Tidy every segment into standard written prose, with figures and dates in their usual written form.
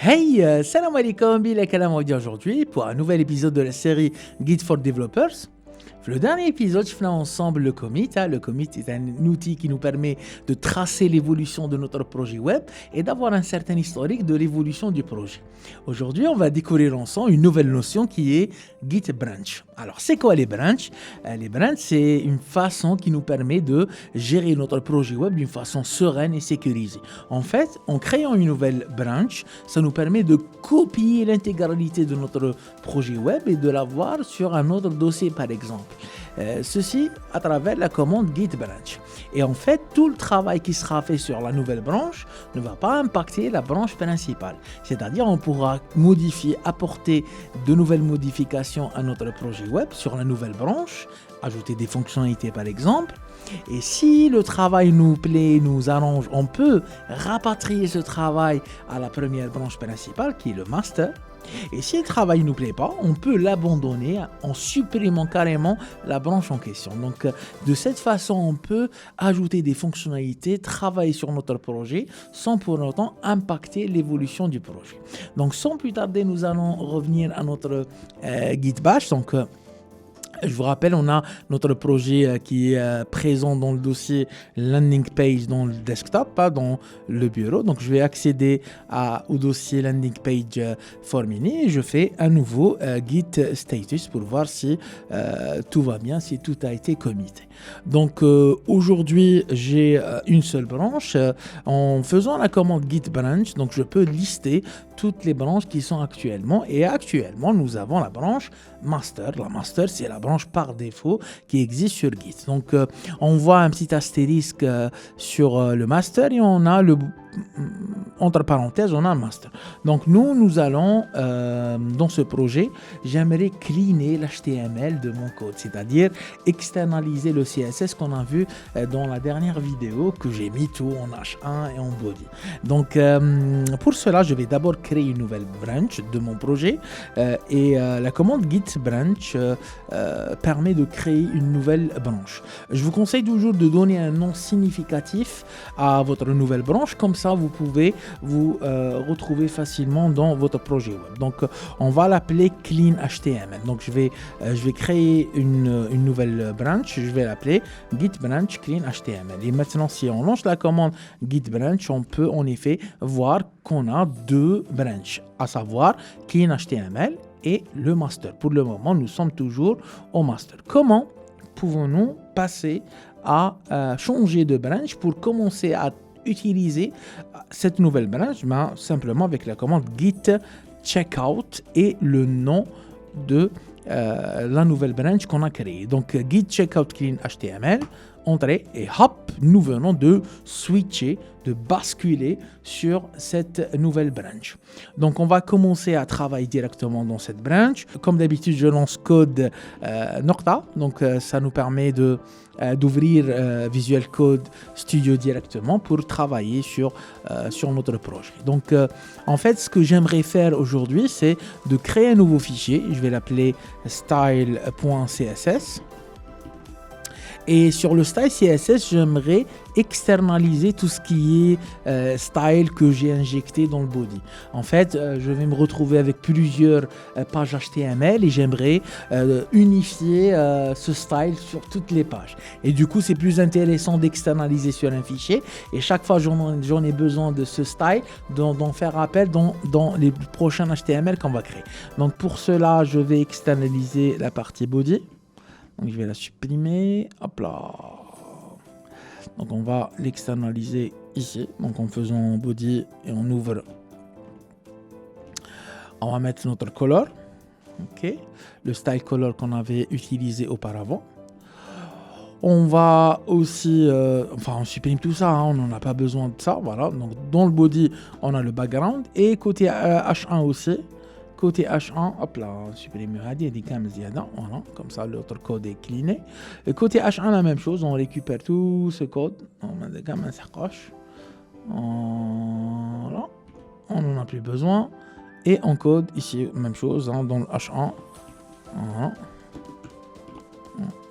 Hey, salam alaikum, Bilal Kalam aujourd'hui pour un nouvel épisode de la série Guide for Developers. Le dernier épisode, je faisais ensemble le commit. Le commit est un outil qui nous permet de tracer l'évolution de notre projet web et d'avoir un certain historique de l'évolution du projet. Aujourd'hui, on va découvrir ensemble une nouvelle notion qui est Git Branch. Alors, c'est quoi les branches? Les branches, c'est une façon qui nous permet de gérer notre projet web d'une façon sereine et sécurisée. En fait, en créant une nouvelle branch, ça nous permet de copier l'intégralité de notre projet web et de l'avoir sur un autre dossier, par exemple. Ceci à travers la commande git branch. Et en fait, tout le travail qui sera fait sur la nouvelle branche ne va pas impacter la branche principale. C'est-à-dire, on pourra modifier, apporter de nouvelles modifications à notre projet web sur la nouvelle branche, ajouter des fonctionnalités par exemple. Et si le travail nous plaît, nous arrange, on peut rapatrier ce travail à la première branche principale qui est le master. Et si le travail ne nous plaît pas, on peut l'abandonner en supprimant carrément la branche en question. Donc, de cette façon, on peut ajouter des fonctionnalités, travailler sur notre projet sans pour autant impacter l'évolution du projet. Donc, sans plus tarder, nous allons revenir à notre Git Bash. Donc, je vous rappelle, on a notre projet qui est présent dans le dossier landing page dans le desktop, pas dans le bureau. Donc, je vais accéder au dossier landing page for Mini et je fais un nouveau git status pour voir si tout va bien, si tout a été commité. Donc, aujourd'hui, j'ai une seule branche. En faisant la commande git branch, donc je peux lister toutes les branches qui sont actuellement. Et actuellement, nous avons la branche master. La master, c'est la branche par défaut qui existe sur Git. Donc, on voit un petit astérisque sur le master et on a entre parenthèses, on a un master. Donc, nous allons, dans ce projet, j'aimerais cleaner l'HTML de mon code, c'est-à-dire externaliser le CSS qu'on a vu dans la dernière vidéo que j'ai mis tout en H1 et en body. Donc, pour cela, je vais d'abord créer une nouvelle branch de mon projet et la commande git branch permet de créer une nouvelle branche. Je vous conseille toujours de donner un nom significatif à votre nouvelle branche, comme ça vous pouvez vous retrouver facilement dans votre projet web. Donc on va l'appeler clean HTML. Donc je vais créer une nouvelle branch, je vais l'appeler git branch clean HTML. Et maintenant, si on lance la commande git branch, on peut en effet voir qu'on a deux branches, à savoir clean HTML et le master. Pour le moment, nous sommes toujours au master. Comment pouvons-nous passer à changer de branch pour commencer à utiliser cette nouvelle branch? Simplement avec la commande git checkout et le nom de la nouvelle branch qu'on a créée. Donc git checkout clean HTML, entrée et hop, nous venons de switcher, de basculer sur cette nouvelle branch. Donc on va commencer à travailler directement dans cette branch. Comme d'habitude, je lance code Nocta, donc ça nous permet d'ouvrir Visual Code Studio directement pour travailler sur notre projet. Donc en fait, ce que j'aimerais faire aujourd'hui, c'est de créer un nouveau fichier. Je vais l'appeler style.css. Et sur le style CSS, j'aimerais externaliser tout ce qui est style que j'ai injecté dans le body. En fait, je vais me retrouver avec plusieurs pages HTML et j'aimerais unifier ce style sur toutes les pages. Et du coup, c'est plus intéressant d'externaliser sur un fichier. Et chaque fois j'en ai besoin de ce style, d'en faire appel dans les prochains HTML qu'on va créer. Donc pour cela, je vais externaliser la partie body. Donc je vais la supprimer, hop là. Donc on va l'externaliser ici, donc en faisant body et on ouvre. On va mettre notre color, ok, le style color qu'on avait utilisé auparavant. On va aussi, on supprime tout ça, on n'en a pas besoin de ça, voilà. Donc dans le body, on a le background et côté H1 aussi. Côté H1, hop là, on supprime voilà, comme ça l'autre code est cleané. Et côté H1, la même chose, on récupère tout ce code, on met des gammes, voilà, on n'en a plus besoin. Et on code ici, même chose, dans le H1, voilà.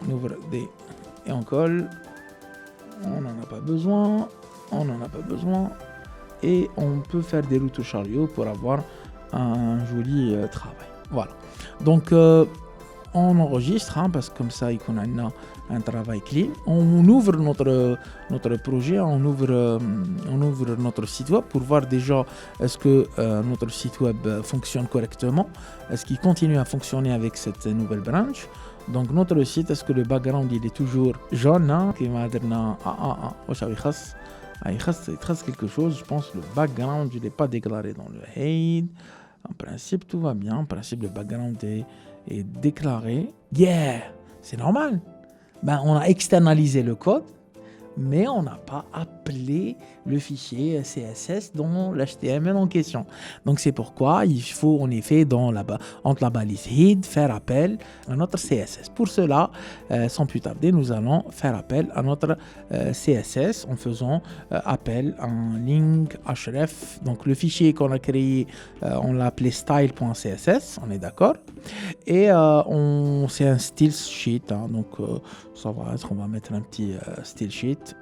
On ouvre des et on colle, on n'en a pas besoin, on n'en a pas besoin. et on peut faire des routes au chariot pour avoir un joli travail. Voilà. Donc, on enregistre, parce que comme ça, il y a un travail clean. On ouvre notre projet, on ouvre notre site web pour voir déjà est-ce que notre site web fonctionne correctement, est-ce qu'il continue à fonctionner avec cette nouvelle branche. Donc notre site, est-ce que le background il est toujours jaune, qui m'a dit il reste quelque chose. Je pense que le background il n'est pas déclaré dans le head. En principe tout va bien, en principe le background est déclaré. Yeah, c'est normal. On a externalisé le code, mais on n'a pas appelé le fichier CSS dans l'HTML en question. Donc c'est pourquoi il faut en effet entre la balise head faire appel à notre CSS. Pour cela, sans plus tarder, nous allons faire appel à notre CSS en faisant appel à un link href. Donc le fichier qu'on a créé, on l'a appelé style.css, on est d'accord. Et c'est un style sheet, donc ça va être, on va mettre un petit style sheet.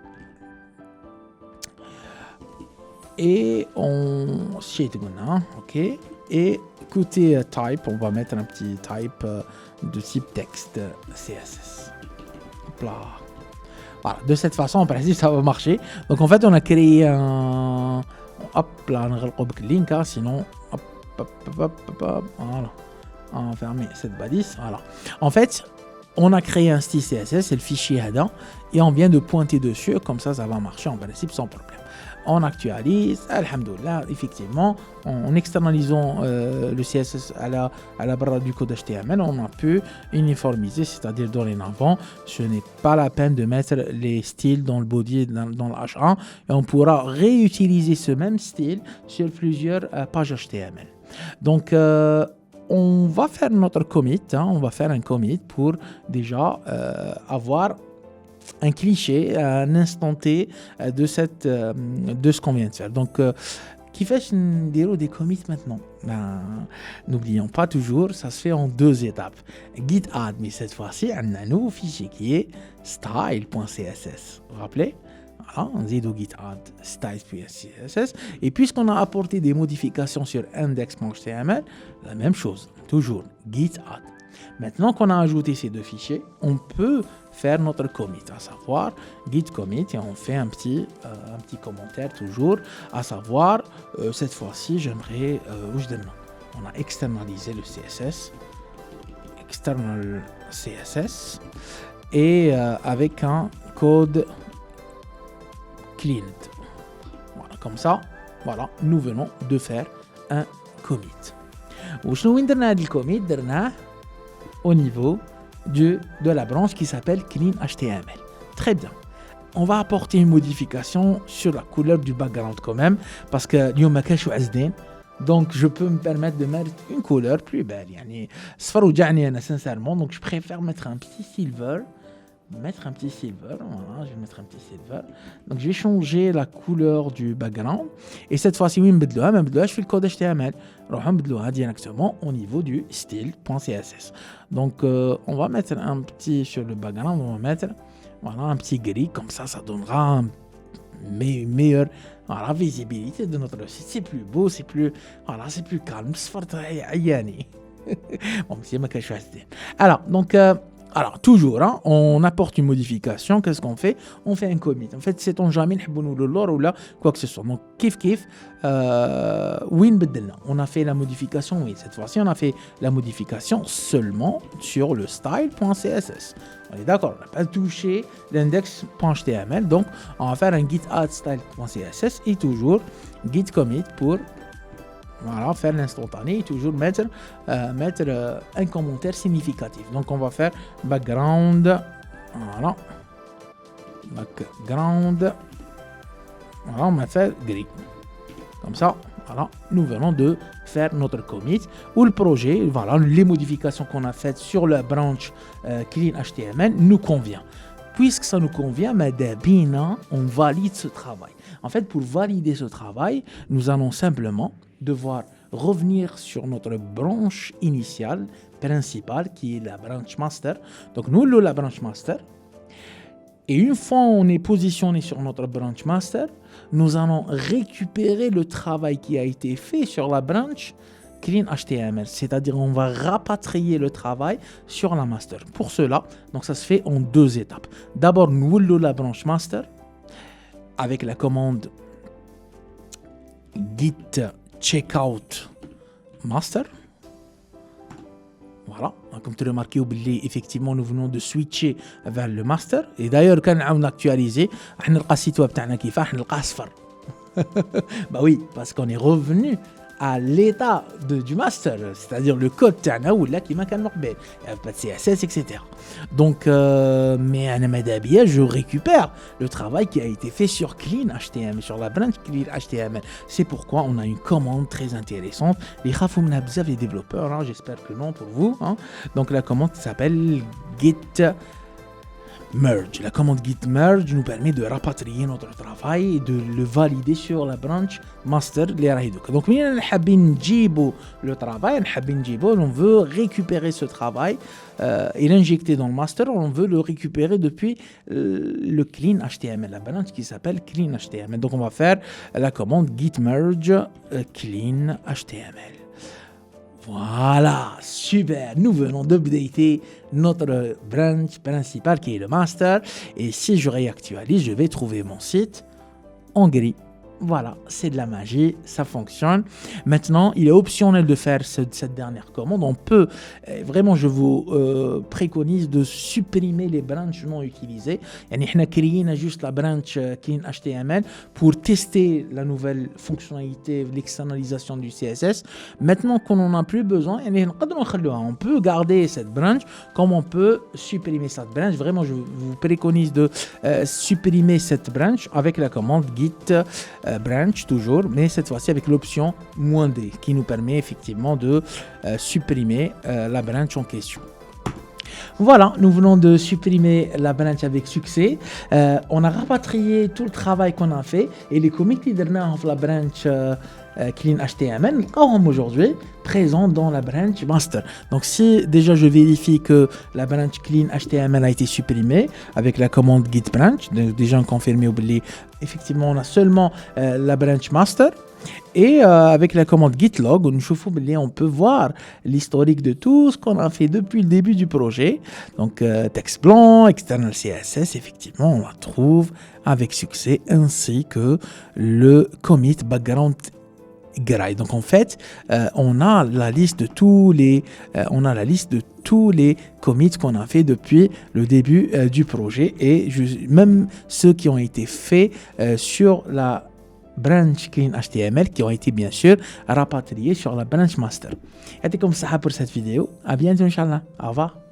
Et on sheet, ok. Et côté type, on va mettre un petit type de type texte CSS. Hop là. Voilà, de cette façon, en principe, ça va marcher. Donc en fait, on a créé un. Hop là, on a le link, sinon. Hop, voilà. On va fermer cette balise. Voilà. En fait, on a créé un style CSS, c'est le fichier Hada, et on vient de pointer dessus, comme ça va marcher en principe sans problème. On actualise, alhamdoulilah, effectivement, en externalisant le CSS à la barre du code HTML, on a pu uniformiser, c'est-à-dire dorénavant, ce n'est pas la peine de mettre les styles dans le body et dans le H1, et on pourra réutiliser ce même style sur plusieurs pages HTML. Donc, on va faire notre commit, on va faire un commit pour déjà avoir un cliché, un instant T de ce qu'on vient de faire. Donc, qui fait des commits maintenant. N'oublions pas toujours, ça se fait en 2 étapes. Git add, mais cette fois-ci, on a un nouveau fichier qui est style.css. Vous vous rappelez? Voilà, on dit au git add style.css. Et puisqu'on a apporté des modifications sur index.html, la même chose, toujours git add. Maintenant qu'on a ajouté ces 2 fichiers, on peut faire notre commit, à savoir git commit, et on fait un petit commentaire toujours, à savoir cette fois-ci j'aimerais on a externalisé le CSS, external CSS, et avec un code clean. Voilà, comme ça, voilà, nous venons de faire un commit. وشنو وين درنا هذا الكوميت درناه au niveau de la branche qui s'appelle Clean HTML. Très bien. On va apporter une modification sur la couleur du background quand même, parce que اليوم ما كانش SD, donc je peux me permettre de mettre une couleur plus belle. يعني صفر وجعني أنا sincèrement, donc je préfère mettre un petit silver. Voilà, je vais mettre un petit silver. Donc je vais changer la couleur du background, et cette fois-ci je fais le code HTML, directement au niveau du style.css. Donc on va mettre un petit sur le background, on va mettre un petit gris, comme ça donnera une meilleure visibilité de notre site. C'est plus beau, c'est plus calme. Bon, c'est ma cache. Alors donc alors, toujours, on apporte une modification. Qu'est-ce qu'on fait? On fait un commit. En fait, c'est on jamais le lore ou là, quoi que ce soit. Donc, kiff, on a fait la modification, oui. Cette fois-ci, on a fait la modification seulement sur le style.css. On est d'accord, on n'a pas touché l'index.html. Donc, on va faire un git add style.css et toujours git commit pour faire l'instantané et toujours mettre un commentaire significatif. Donc on va faire background, on va faire gris. Comme ça, nous venons de faire notre commit ou le projet, les modifications qu'on a faites sur la branche Clean HTML nous convient. Puisque ça nous convient, on valide ce travail. En fait, pour valider ce travail, nous allons simplement devoir revenir sur notre branche initiale, principale, qui est la branche master. Donc, nous, la branche master, Et une fois on est positionné sur notre branch master, nous allons récupérer le travail qui a été fait sur la branch clean HTML. C'est-à-dire on va rapatrier le travail sur la master. Pour cela, donc ça se fait en 2 étapes. D'abord, nous ouvrons la branch master avec la commande git checkout master. Voilà, comme tu as remarqué, effectivement, nous venons de switcher vers le master. Et d'ailleurs, quand on a actualisé, on a le site web qui fait asfar. Bah oui, parce qu'on est revenu à l'état du master, c'est-à-dire le code ou là qui m'a calmé, il n'y a pas de CSS, etc. Donc, mais à Namadabia, je récupère le travail qui a été fait sur Clean HTML, sur la branch Clean HTML. C'est pourquoi on a une commande très intéressante. Les les développeurs, hein, j'espère que non pour vous. Hein. Donc la commande s'appelle git merge. La commande git merge nous permet de rapatrier notre travail et de le valider sur la branch master. Donc, le travail, on veut récupérer ce travail et l'injecter dans le master. On veut le récupérer depuis le clean HTML, la branch qui s'appelle clean HTML. Donc, on va faire la commande git merge clean HTML. Voilà, super. Nous venons d'updater notre branch principale qui est le master. Et si je réactualise, je vais trouver mon site en gris. Voilà, c'est de la magie, ça fonctionne. Maintenant, il est optionnel de faire cette dernière commande. On peut, vraiment, je vous préconise de supprimer les branches non utilisées. On a créé juste la branch clean HTML pour tester la nouvelle fonctionnalité, l'externalisation du CSS. Maintenant qu'on n'en a plus besoin, on peut garder cette branch comme on peut supprimer cette branch. Vraiment, je vous préconise de supprimer cette branch avec la commande git branch toujours, mais cette fois-ci avec l'option -d qui nous permet effectivement de supprimer la branch en question. Voilà, nous venons de supprimer la branch avec succès. On a rapatrié tout le travail qu'on a fait et les commits qui dans la branch clean HTML aujourd'hui présents dans la branch master. Donc si déjà je vérifie que la branch clean HTML a été supprimée avec la commande git branch, déjà confirmé, effectivement on a seulement la branch master. Et avec la commande git log, on peut voir l'historique de tout ce qu'on a fait depuis le début du projet. Donc texte blanc, external CSS, effectivement on la trouve avec succès, ainsi que le commit background. Donc en fait, on a la liste de tous les commits qu'on a fait depuis le début du projet et même ceux qui ont été faits sur la branch clean HTML qui ont été bien sûr rapatriés sur la branch master. Et comme ça pour cette vidéo. À bientôt, Inch'Allah. Au revoir.